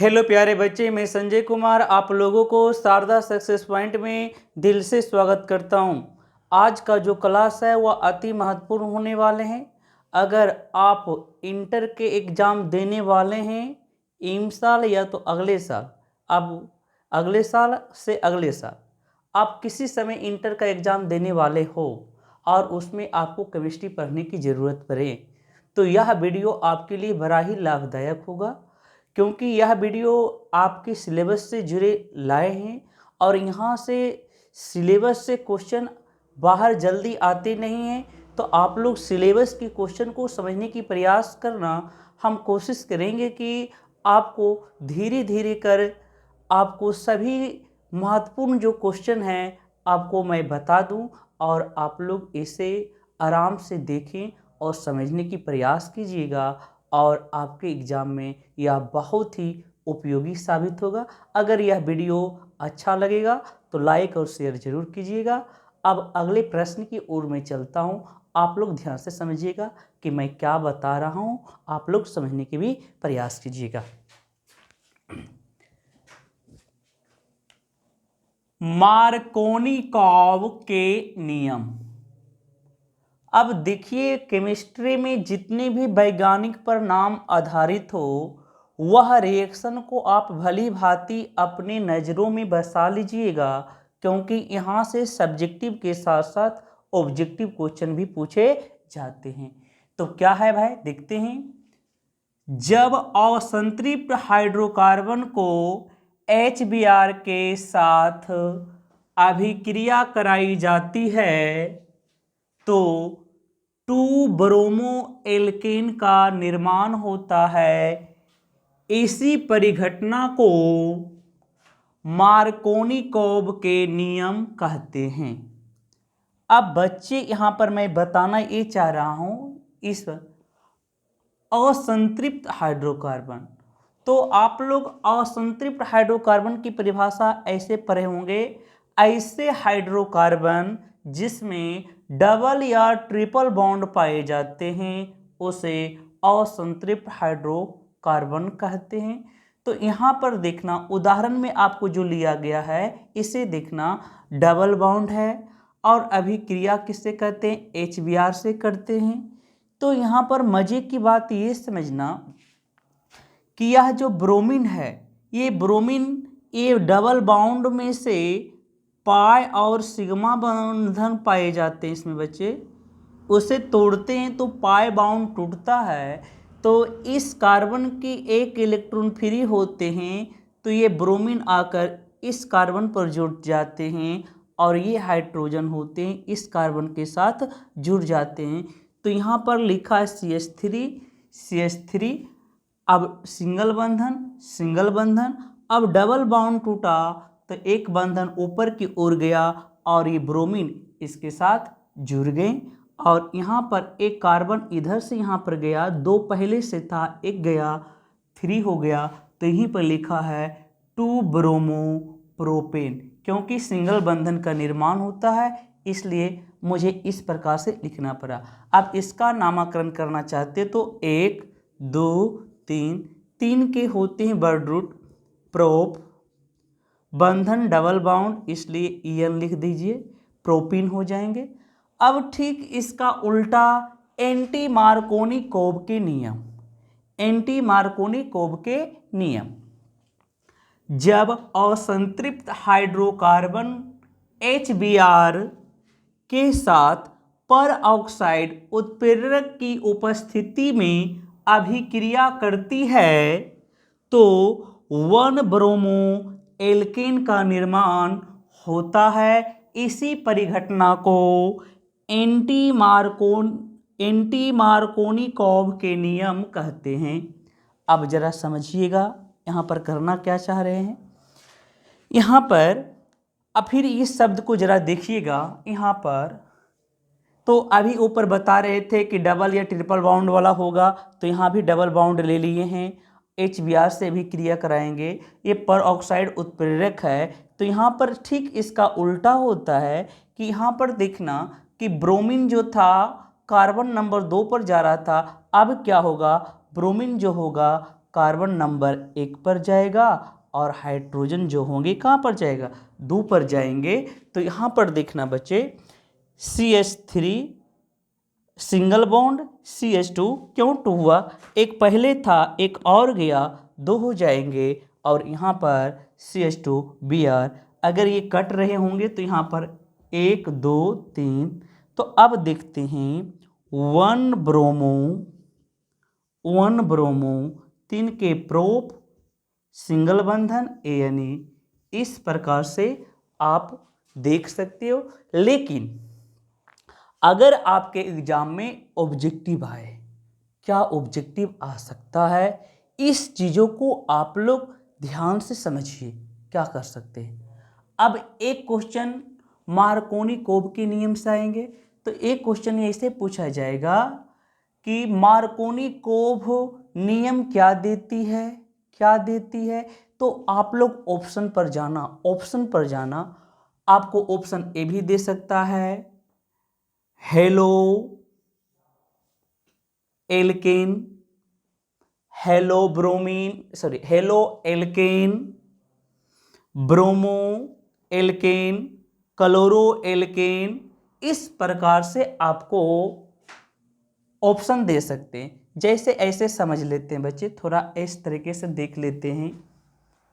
Hello प्यारे बच्चे, मैं संजय कुमार आप लोगों को शारदा सक्सेस पॉइंट में दिल से स्वागत करता हूं। आज का जो क्लास है वह अति महत्वपूर्ण होने वाले हैं। अगर आप इंटर के एग्ज़ाम देने वाले हैं इस साल या तो अगले साल, अब अगले साल से अगले साल आप किसी समय इंटर का एग्ज़ाम देने वाले हो और उसमें आपको केमिस्ट्री पढ़ने की ज़रूरत पड़े तो यह वीडियो आपके लिए बड़ा ही लाभदायक होगा, क्योंकि यह वीडियो आपके सिलेबस से जुड़े लाए हैं और यहाँ से सिलेबस से क्वेश्चन बाहर जल्दी आते नहीं हैं। तो आप लोग सिलेबस के क्वेश्चन को समझने की प्रयास करना। हम कोशिश करेंगे कि आपको धीरे धीरे कर आपको सभी महत्वपूर्ण जो क्वेश्चन हैं आपको मैं बता दूं और आप लोग इसे आराम से देखें और समझने की प्रयास कीजिएगा और आपके एग्ज़ाम में यह बहुत ही उपयोगी साबित होगा। अगर यह वीडियो अच्छा लगेगा तो लाइक और शेयर जरूर कीजिएगा। अब अगले प्रश्न की ओर मैं चलता हूँ, आप लोग ध्यान से समझिएगा कि मैं क्या बता रहा हूँ, आप लोग समझने के भी प्रयास कीजिएगा। मार्कोनिकॉव के नियम। अब देखिए, केमिस्ट्री में जितने भी वैज्ञानिक पर नाम आधारित हो वह रिएक्शन को आप भली भांति अपने नज़रों में बसा लीजिएगा, क्योंकि यहाँ से सब्जेक्टिव के साथ साथ ऑब्जेक्टिव क्वेश्चन भी पूछे जाते हैं। तो क्या है भाई, देखते हैं। जब असंतृप्त हाइड्रोकार्बन को HBr के साथ अभिक्रिया कराई जाती है तो 2 ब्रोमो एल्केन का निर्माण होता है। इसी परिघटना को मार्कोनिकॉव के नियम कहते हैं। अब बच्चे, यहाँ पर मैं बताना ये चाह रहा हूँ, इस असंतृप्त हाइड्रोकार्बन, तो आप लोग असंतृप्त हाइड्रोकार्बन की परिभाषा ऐसे पढ़े होंगे, ऐसे हाइड्रोकार्बन जिसमें डबल या ट्रिपल बॉन्ड पाए जाते हैं उसे असंतृप्त हाइड्रोकार्बन कहते हैं। तो यहाँ पर देखना, उदाहरण में आपको जो लिया गया है इसे देखना, डबल बॉन्ड है और अभिक्रिया किससे करते हैं, HBr से करते हैं। तो यहाँ पर मजे की बात ये समझना कि यह जो ब्रोमीन है, ये ब्रोमीन ये डबल बॉन्ड में से पाई और सिग्मा बंधन पाए जाते हैं इसमें बच्चे, उसे तोड़ते हैं तो पाई बाउंड टूटता है, तो इस कार्बन की एक इलेक्ट्रॉन फ्री होते हैं तो ये ब्रोमीन आकर इस कार्बन पर जुड़ जाते हैं और ये हाइड्रोजन होते हैं इस कार्बन के साथ जुड़ जाते हैं। तो यहाँ पर लिखा है CH3, अब सिंगल बंधन, अब डबल बॉन्ड टूटा तो एक बंधन ऊपर की ओर गया और ये ब्रोमीन इसके साथ जुड़ गए और यहाँ पर एक कार्बन इधर से यहाँ पर गया, 2 पहले से था, एक गया, 3 हो गया, तो यहीं पर लिखा है 2 ब्रोमो प्रोपेन, क्योंकि सिंगल बंधन का निर्माण होता है इसलिए मुझे इस प्रकार से लिखना पड़ा। अब इसका नामकरण करना चाहते तो 1 2 3 के होते हैं वर्ड रूट, प्रोप, बंधन डबल बाउंड इसलिए EN लिख दीजिए, प्रोपीन हो जाएंगे। अब ठीक इसका उल्टा एंटी मार्कोनिकॉव के नियम, जब असंतृप्त हाइड्रोकार्बन HBr के साथ पर ऑक्साइड उत्प्रेरक की उपस्थिति में अभिक्रिया करती है तो 1 ब्रोमो एल्केन का निर्माण होता है। इसी परिघटना को एंटी मार्कोनिकॉव के नियम कहते हैं। अब जरा समझिएगा यहाँ पर करना क्या चाह रहे हैं। यहाँ पर अब फिर इस शब्द को जरा देखिएगा, यहाँ पर तो अभी ऊपर बता रहे थे कि डबल या ट्रिपल बाउंड वाला होगा, तो यहाँ भी डबल बाउंड ले लिए हैं, HBr से भी क्रिया कराएंगे, ये पर ऑक्साइड उत्प्रेरक है। तो यहाँ पर ठीक इसका उल्टा होता है कि यहाँ पर देखना कि ब्रोमीन जो था कार्बन नंबर 2 पर जा रहा था, अब क्या होगा, ब्रोमीन जो होगा कार्बन नंबर 1 पर जाएगा और हाइड्रोजन जो होंगे कहाँ पर जाएगा, 2 पर जाएंगे। तो यहाँ पर देखना बच्चे, CH3 सिंगल बॉन्ड, CH2 क्यों 2 हुआ, एक पहले था एक और गया, 2 हो जाएंगे। और यहाँ पर CH2Br, अगर ये कट रहे होंगे तो यहाँ पर 1 2 3। तो अब देखते हैं 1 ब्रोमो 3 के प्रोप सिंगल बंधन ANE। इस प्रकार से आप देख सकते हो। लेकिन अगर आपके एग्जाम में ऑब्जेक्टिव आए, क्या ऑब्जेक्टिव आ सकता है, इस चीज़ों को आप लोग ध्यान से समझिए क्या कर सकते हैं। अब एक क्वेश्चन मार्कोनी-कोब के नियम से आएंगे। तो एक क्वेश्चन ऐसे पूछा जाएगा कि मार्कोनी-कोब नियम क्या देती है। तो आप लोग ऑप्शन पर जाना। आपको ऑप्शन ए भी दे सकता है, haloalkane, haloalkane, bromoalkane, chloroalkane. इस प्रकार से आपको ऑप्शन दे सकते हैं। जैसे ऐसे समझ लेते हैं बच्चे, थोड़ा इस तरीके से देख लेते हैं,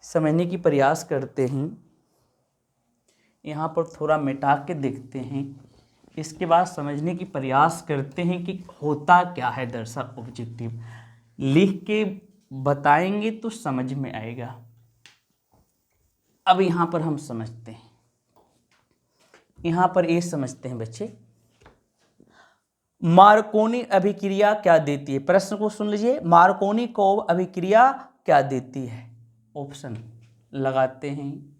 समझने की प्रयास करते हैं। यहाँ पर थोड़ा मिटा के देखते हैं, इसके बाद समझने की प्रयास करते हैं कि होता क्या है दरअसल ऑब्जेक्टिव। लिख के बताएंगे तो समझ में आएगा। अब यहाँ पर हम समझते हैं, यहाँ पर ये समझते हैं बच्चे, मार्कोनी अभिक्रिया क्या देती है। प्रश्न को सुन लीजिए, मार्कोनी-कोब अभिक्रिया क्या देती है। ऑप्शन लगाते हैं,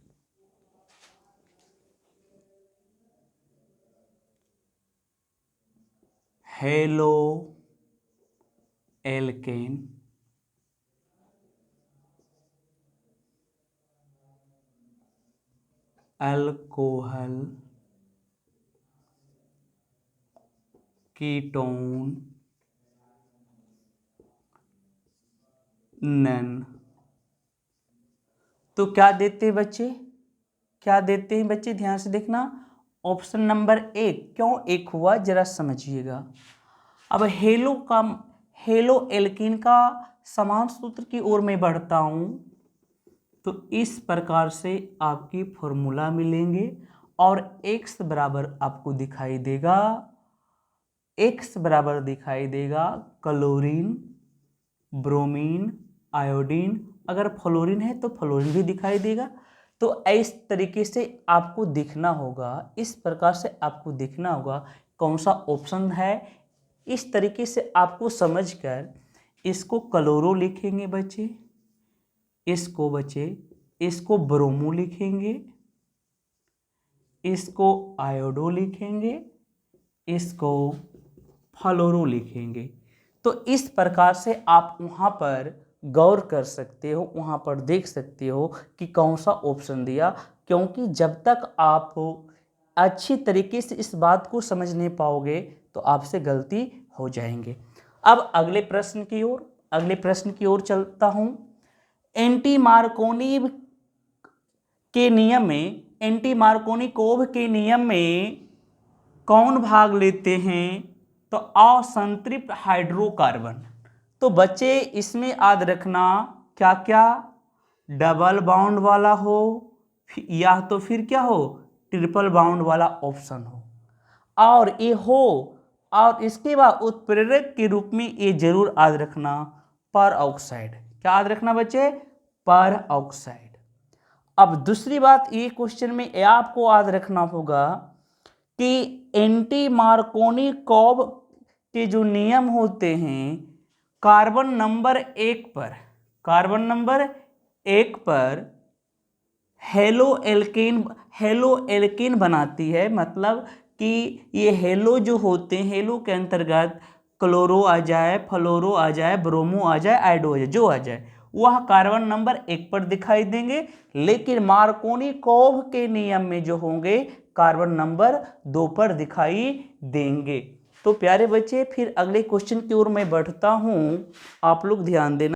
haloalkane, alcohol, ketone, none. तो क्या देते हैं बच्चे, ध्यान से देखना। ऑप्शन नंबर 1, क्यों 1 हुआ जरा समझिएगा। अब हेलो एल्कीन का समान सूत्र की ओर मैं बढ़ता हूं, तो इस प्रकार से आपकी फॉर्मूला मिलेंगे और x बराबर आपको दिखाई देगा क्लोरीन, ब्रोमीन, आयोडीन। अगर फ्लोरीन है तो फ्लोरीन भी दिखाई देगा। तो इस तरीके से आपको दिखना होगा, इस प्रकार से आपको दिखना होगा कौन सा ऑप्शन है। इस तरीके से आपको समझकर इसको क्लोरो लिखेंगे बच्चे, इसको ब्रोमो लिखेंगे, इसको आयोडो लिखेंगे, इसको फ्लोरो लिखेंगे। तो इस प्रकार से आप वहाँ पर गौर कर सकते हो, वहाँ पर देख सकते हो कि कौन सा ऑप्शन दिया। क्योंकि जब तक आप अच्छी तरीके से इस बात को समझ नहीं पाओगे तो आपसे गलती हो जाएंगे। अब अगले प्रश्न की ओर चलता हूँ। एंटी मार्कोनी-कोब के नियम में कौन भाग लेते हैं। तो असंतृप्त हाइड्रोकार्बन। तो बच्चे इसमें याद रखना क्या क्या, डबल बाउंड वाला हो या तो फिर क्या हो, ट्रिपल बाउंड वाला ऑप्शन हो, और ये हो, और इसके बाद उत्प्रेरक के रूप में ये जरूर याद रखना पर ऑक्साइड। क्या याद रखना बच्चे, पर ऑक्साइड। अब दूसरी बात, ये क्वेश्चन में आपको याद रखना होगा कि एंटी मार्कोनी-कोब के जो नियम होते हैं, कार्बन नंबर 1 पर हेलो एल्केन बनाती है। मतलब कि ये हेलो जो होते हैं, हेलो के अंतर्गत क्लोरो आ जाए, फ्लोरो आ जाए, ब्रोमो आ जाए, आयोडो आ जाए, जो आ जाए वह कार्बन नंबर 1 पर दिखाई देंगे। लेकिन मार्कोनी-कोब के नियम में जो होंगे कार्बन नंबर 2 पर दिखाई देंगे। तो प्यारे बच्चे, फिर अगले क्वेश्चन की ओर मैं बढ़ता हूं, आप लोग ध्यान देना।